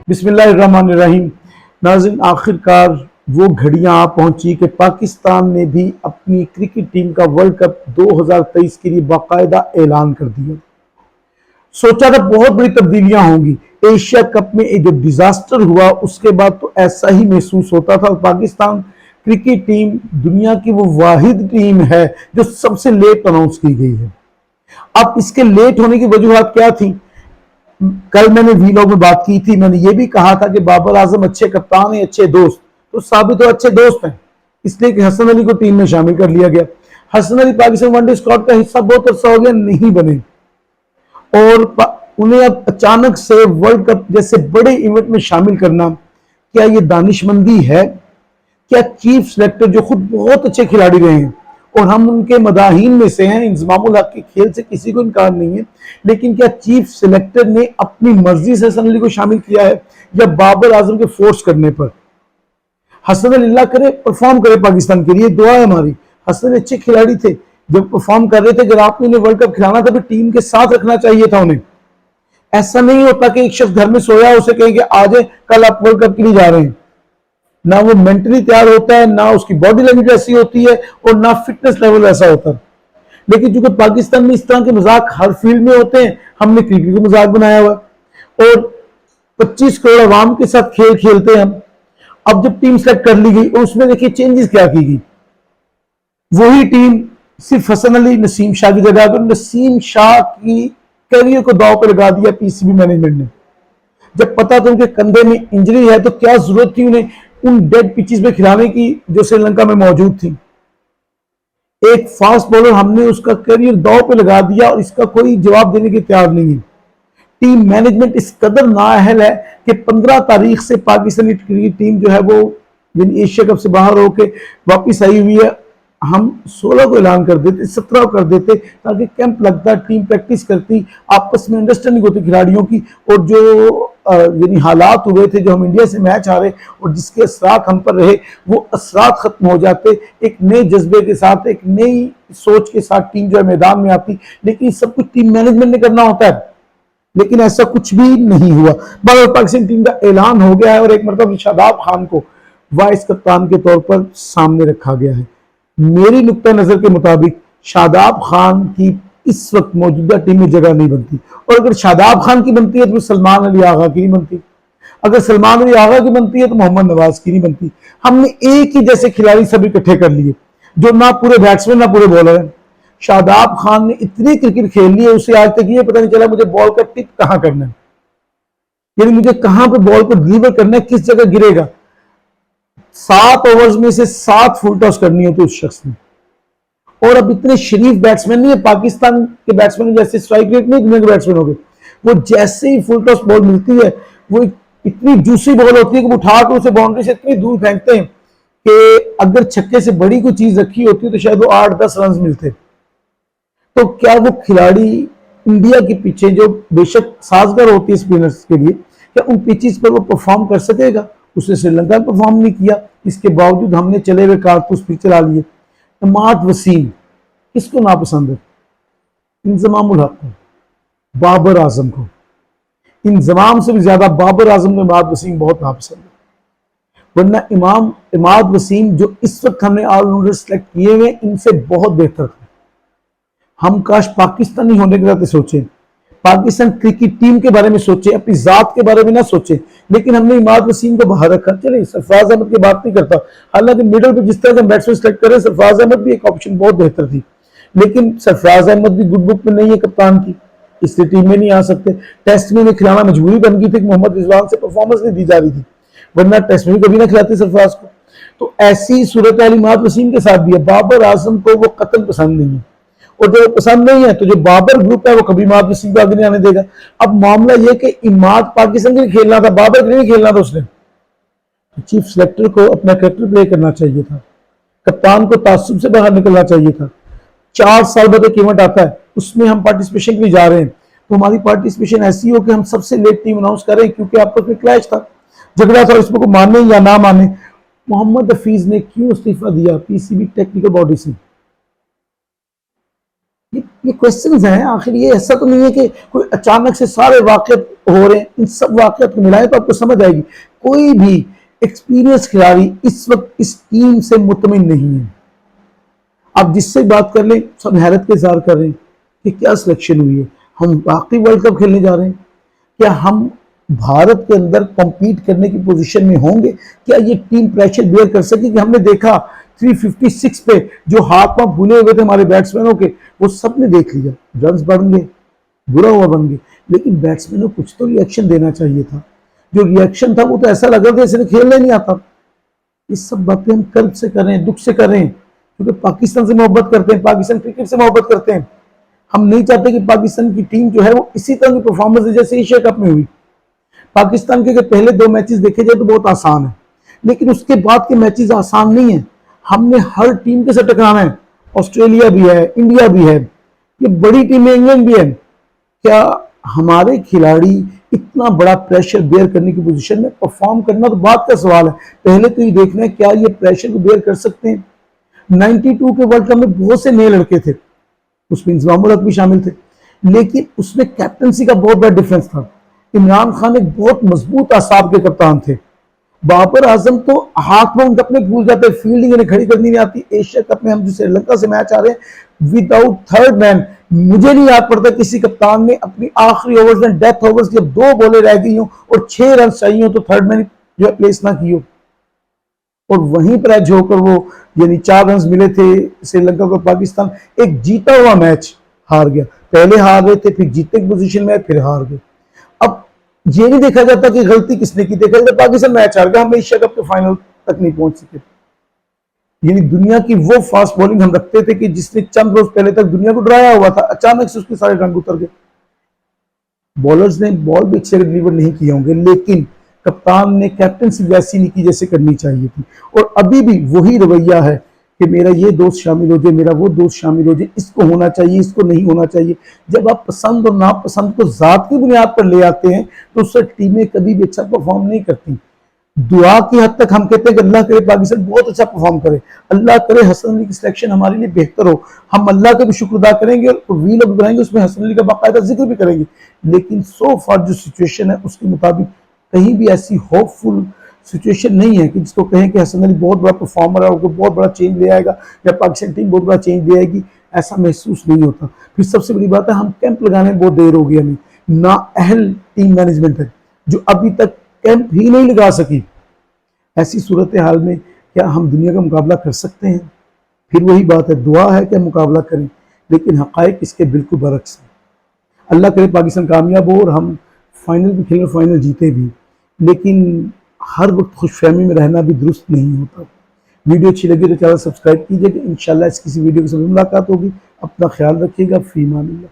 बिस्मिल्लाहिर्रहमानिर्रहीम। नाज़रीन, आखिरकार वो घड़ियां आ पहुंची कि पाकिस्तान ने भी अपनी क्रिकेट टीम का वर्ल्ड कप 2023 के लिए बाकायदा ऐलान कर दिया। सोचा था बहुत बड़ी तब्दीलियां होंगी। एशिया कप में एक जो डिजास्टर हुआ उसके बाद तो ऐसा ही महसूस होता था। और पाकिस्तान क्रिकेट टीम दुनिया की वो वाहिद टीम है जो सबसे लेट अनाउंस की गई है। अब इसके लेट होने की वजूहत क्या थी? कल मैंने वीलॉग में बात की थी, मैंने ये भी कहा था कि बाबर आजम अच्छे कप्तान हैं, अच्छे दोस्त, तो साबित हो अच्छे दोस्त हैं, इसलिए कि हसन अली को टीम में शामिल कर लिया गया। हसन अली पाकिस्तान वनडे स्क्वाड का हिस्सा बहुत अर्सा हो गया, नहीं बने, और उन्हें अब अचानक से वर्ल्ड कप जैसे बड़े इवेंट में शामिल करना, क्या ये दानिशमंदी है? क्या चीफ सेलेक्टर जो खुद बहुत अच्छे खिलाड़ी रहे हैं और हम उनके मदाहीन में से हैं, इंजमामुल हक के खेल से किसी को इनकार नहीं है, लेकिन क्या चीफ सेलेक्टर ने अपनी मर्जी से हसन अली को शामिल किया है या बाबर आजम के फोर्स करने पर? हसन अली अल्लाह करे परफॉर्म करे पाकिस्तान के लिए, दुआ है हमारी। हसन अली अच्छे खिलाड़ी थे, जब परफॉर्म कर रहे थे, अगर आपने उन्हें वर्ल्ड कप खिलाना था तो टीम के साथ रखना चाहिए था उन्हें। ऐसा नहीं होता कि एक शख्स घर में सोया उसे कहेंगे आज कल आप वर्ल्ड कप के लिए जा रहे हैं। ना वो मेंटली तैयार होता है, ना उसकी बॉडी लैंग्वेज ऐसी होती है, और ना फिटनेस लेवल ऐसा होता है। लेकिन चूंकि पाकिस्तान में इस तरह के मजाक हर फील्ड में होते हैं, हमने क्रिकेट को मजाक बनाया हुआ और 25 करोड़ अवाम के साथ खेल खेलते हैं हम। अब जब टीम सेलेक्ट कर ली गई और उसमें देखिए चेंजेस क्या की गई, वही टीम सिर्फ हसन अली नसीम शाह की जगह पर नसीम शाह की करियर को दाव पर लगा दिया पीसीबी मैनेजमेंट ने। जब पता था उनके कंधे में इंजरी है तो क्या जरूरत थी उन्हें उन डेड पिचेस पे खिलाने की जो श्रीलंका में मौजूद थी। एक फास्ट बॉलर हमने उसका करियर दाव पे लगा दिया और इसका कोई जवाब देने के तैयार नहीं है। टीम मैनेजमेंट इस कदर नाअहल है कि 15 तारीख से पाकिस्तानी क्रिकेट टीम जो है वो एशिया कप से बाहर होकर वापिस आई हुई है। हम 16 को ऐलान कर देते, 17 को कर देते, ताकि कैंप लगता, टीम प्रैक्टिस करती, आपस में अंडरस्टैंडिंग होती खिलाड़ियों की। और जो हालात हुए थे, जो हम इंडिया से मैच हारे और जिसके असरात हम पर रहे, वो असरात खत्म हो जाते, एक नए जज्बे के साथ, एक नई सोच के साथ टीम जो है मैदान में आती। लेकिन सब कुछ टीम मैनेजमेंट ने करना होता है, लेकिन ऐसा कुछ भी नहीं हुआ। पाकिस्तान टीम का ऐलान हो गया है और एक मतलब शादाब खान को वाइस कप्तान के तौर पर सामने रखा गया है। मेरी नुक्ता नजर के मुताबिक शादाब खान की इस वक्त मौजूदा टीम में जगह नहीं बनती, और अगर शादाब खान की बनती है तो सलमान अली आगा की नहीं बनती, अगर सलमान अली आगा की बनती है तो मोहम्मद नवाज की नहीं बनती। हमने एक ही जैसे खिलाड़ी सब इकट्ठे कर लिए जो ना पूरे बैट्समैन ना पूरे बॉलर हैं। शादाब खान ने इतनी क्रिकेट खेल ली है, उसे आज तक ये पता नहीं चला मुझे बॉल का टिप कहां करना है, यानी मुझे कहां पे बॉल को डिलीवर करना है, किस जगह गिरेगा। 7 ओवर्स में से 7 फुल टॉस करनी होती है उस शख्स ने। और अब इतने शरीफ बैट्समैन नहीं है पाकिस्तान के बैट्समैन, जैसे स्ट्राइक रेट नहीं दुनिया के बैट्समैन हो गए, वो जैसे ही फुल टॉस बॉल मिलती है वो इतनी जूसी बॉल होती है कि वो उठा कर उसे बाउंड्री से इतनी दूर फेंकते हैं कि अगर छक्के से बड़ी कोई चीज रखी होती तो शायद वो 8-10 रन मिलते। तो क्या वो खिलाड़ी इंडिया के पीछे, जो बेशक साजगार होती है स्पिनर्स के लिए, क्या उन पिचेस पर वो परफॉर्म कर सकेगा? उसने श्रीलंका में परफॉर्म नहीं किया, इसके बावजूद हमने चले हुए कारतूस फिर चला लिए। इमाद वसीम किसको नापसंद है? इंजमामुल हक को, बाबर आजम को। इंजमाम से भी ज्यादा बाबर आजम को इमाद वसीम बहुत नापसंद है। वरना इमाद वसीम जो इस वक्त हमने ऑलराउंडर सेलेक्ट किए हुए, इनसे बहुत बेहतर थे। हम काश पाकिस्तानी होने के नाते सोचे, पाकिस्तान क्रिकेट टीम के बारे में सोचे, अपनी जात के बारे में ना सोचे, लेकिन हमने इमाद वसीम को बाहर रखा। चले सरफराज अहमद की बात नहीं करता, हालांकि मिडल पे जिस तरह से बैट्समैन सेलेक्ट करें, सरफराज अहमद भी एक ऑप्शन बहुत बेहतर थी, लेकिन सरफराज अहमद भी गुड बुक में नहीं है कप्तान की, इसलिए टीम में नहीं आ सकते। टेस्ट में खिलाना मजबूरी बन गई थी, मोहम्मद रिजवान से परफॉर्मेंस नहीं दी जा रही थी, वरना टेस्ट में कभी ना खिलाते सरफराज को। तो ऐसी सूरत इमाद वसीम के साथ भी है। बाबर आजम को वो कतल पसंद नहीं है, और जो पसंद नहीं है तो जो बाबर ग्रुप है वो कभी इमाद वसीम को आगे नहीं आने देगा। अब मामला यह कि इमाद पाकिस्तान के लिए खेलना था, बाबर के लिए नहीं खेलना था। उसने चीफ सेलेक्टर को अपना कैरेक्टर प्ले करना चाहिए था, कप्तान को तासुब से बाहर निकलना चाहिए था। 4 साल बाद एक इवेंट आता है, उसमें हम पार्टिसिपेशन के लिए जा रहे हैं, तो हमारी पार्टिसिपेशन ऐसी हो कि हम सबसे लेट टीम अनाउंस करें, क्योंकि आपस में क्लैश था, झगड़ा था, इसमें को माने या ना माने। मोहम्मद हफीज ने क्यों इस्तीफा दिया पीसीबी टेक्निकल बॉडी से? ये क्वेश्चंस हैं। आखिर ये ऐसा तो नहीं है कि कोई अचानक से सारे वाक़यात हो रहे हैं। इन सब वाक़यात को मिलाएं तो आपको समझ आएगी। कोई भी एक्सपीरियंस खिलाड़ी इस वक्त इस टीम से मुतमिन नहीं है। आप जिससे बात कर लें सब हैरत के इज़हार कर रहे हैं कि क्या सिलेक्शन हुई है, हम वाकई वर्ल्ड कप खेलने जा रहे हैं, क्या हम भारत के अंदर कॉम्पीट करने की पोजीशन में होंगे, क्या ये टीम प्रेशर बेयर कर सकेगी। हमने देखा 356 पे जो हाथ पांव भूले हुए थे हमारे बैट्समैनों के, वो सब ने देख लिया, रन बन गए, बुरा हुआ बन गए, लेकिन बैट्समैनों को कुछ तो रिएक्शन देना चाहिए था। जो रिएक्शन था वो तो ऐसा लग रहा था जैसे खेलना ही नहीं आता। ये सब बातें हम कर्ब से कर रहे हैं, दुख से कर रहे हैं, क्योंकि पाकिस्तान से मोहब्बत करते हैं, पाकिस्तान क्रिकेट से मोहब्बत करते हैं। हम नहीं चाहते कि पाकिस्तान की टीम जो है वो इसी तरह की परफॉर्मेंस है जैसे एशिया कप में हुई। पाकिस्तान के पहले 2 मैचेस देखे जाए तो बहुत आसान है, लेकिन उसके बाद के मैचेस आसान नहीं है। हमने हर टीम के साथ टकराना है। ऑस्ट्रेलिया भी है, इंडिया भी है, ये बड़ी टीम है, इंग्लैंड भी है। क्या हमारे खिलाड़ी इतना बड़ा प्रेशर बेयर करने की पोजीशन में, परफॉर्म करना तो बात का सवाल है, पहले तो ये देखना है क्या ये प्रेशर को बेयर कर सकते हैं। 92 के वर्ल्ड कप में बहुत से नए लड़के थे, उसमें इंजमामुल हक भी शामिल थे, लेकिन उसमें कैप्टनसी का बहुत बड़ा डिफरेंस था। इमरान खान एक बहुत मजबूत आसाब के कप्तान थे। बाबर आजम तो हाथ में उनके अपने भूल जाते, फील्डिंग इन्हें खड़ी करनी नहीं आती। एशिया कप में हम जो श्रीलंका से मैच आ रहे हैं विदाउट थर्ड मैन, मुझे नहीं याद पड़ता किसी कप्तान ने अपनी आखिरी ओवर्स में, डेथ ओवर्स जब 2 बॉलें रह गई हो और 6 रन चाहिए हो तो थर्ड मैन जो है प्लेस ना की हो, और वहीं पर एज होकर वो यानी 4 रन मिले थे श्रीलंका को। पाकिस्तान एक जीता हुआ मैच हार गया, पहले हार रहे थे, फिर जीतने की पोजीशन में फिर हार गए। अब ये नहीं देखा जाता कि गलती किसने की, देखा जाता पाकिस्तान मैच हार गया, हम एशिया कप के फाइनल तक नहीं पहुंच सके। यानी दुनिया की वो फास्ट बॉलिंग हम रखते थे कि जिसने चंद रोज पहले तक दुनिया को डराया हुआ था, अचानक से उसके सारे रंग उतर गए। बॉलर्स ने बॉल भी अच्छे डिलीवर नहीं किए होंगे, लेकिन कप्तान ने कैप्टनसी वैसी नहीं की जैसे करनी चाहिए थी। और अभी भी वही रवैया है कि मेरा ये दोस्त शामिल हो जाए, मेरा वो दोस्त शामिल हो जाए, इसको होना चाहिए, इसको नहीं होना चाहिए। जब आप पसंद और नापसंद को जात की बुनियाद पर ले आते हैं तो उससे टीमें कभी भी अच्छा परफॉर्म नहीं करती। दुआ की हद तक हम कहते हैं कि अल्लाह करे पाकिस्तान बहुत अच्छा परफॉर्म करे, अल्लाह करे हसन अली की सिलेक्शन हमारे लिए बेहतर हो, हम अल्लाह का भी शुक्र अदा करेंगे और वील बनाएंगे, उसमें हसन अली का बाकायदा जिक्र भी करेंगे। लेकिन सो फार जो सिचुएशन है उसके मुताबिक कहीं भी ऐसी होपफुल सिचुएशन नहीं है कि जिसको कहें कि हसन अली बहुत बड़ा परफॉर्मर है और बहुत बड़ा चेंज ले आएगा या पाकिस्तान टीम बहुत बड़ा चेंज ले आएगी, ऐसा महसूस नहीं होता। फिर सबसे बड़ी बात है हम कैंप लगाने में बहुत देर हो गई, हमें ना अहल टीम मैनेजमेंट है जो अभी तक कैंप ही नहीं लगा सकी। ऐसी सूरत हाल में क्या हम दुनिया का मुकाबला कर सकते हैं? फिर वही बात है, दुआ है कि मुकाबला करें, लेकिन हक़ाइक़ इसके बिल्कुल बरक्स है। अल्लाह करे पाकिस्तान कामयाब हो और हम फाइनल भी खेलें, फाइनल जीते भी, लेकिन हर वक्त खुशफहमी में रहना भी दुरुस्त नहीं होता। वीडियो अच्छी लगी तो चैनल सब्सक्राइब कीजिएगा। इंशाल्लाह इस किसी वीडियो के साथ मुलाकात होगी। अपना ख्याल रखिएगा। फी अमान अल्लाह।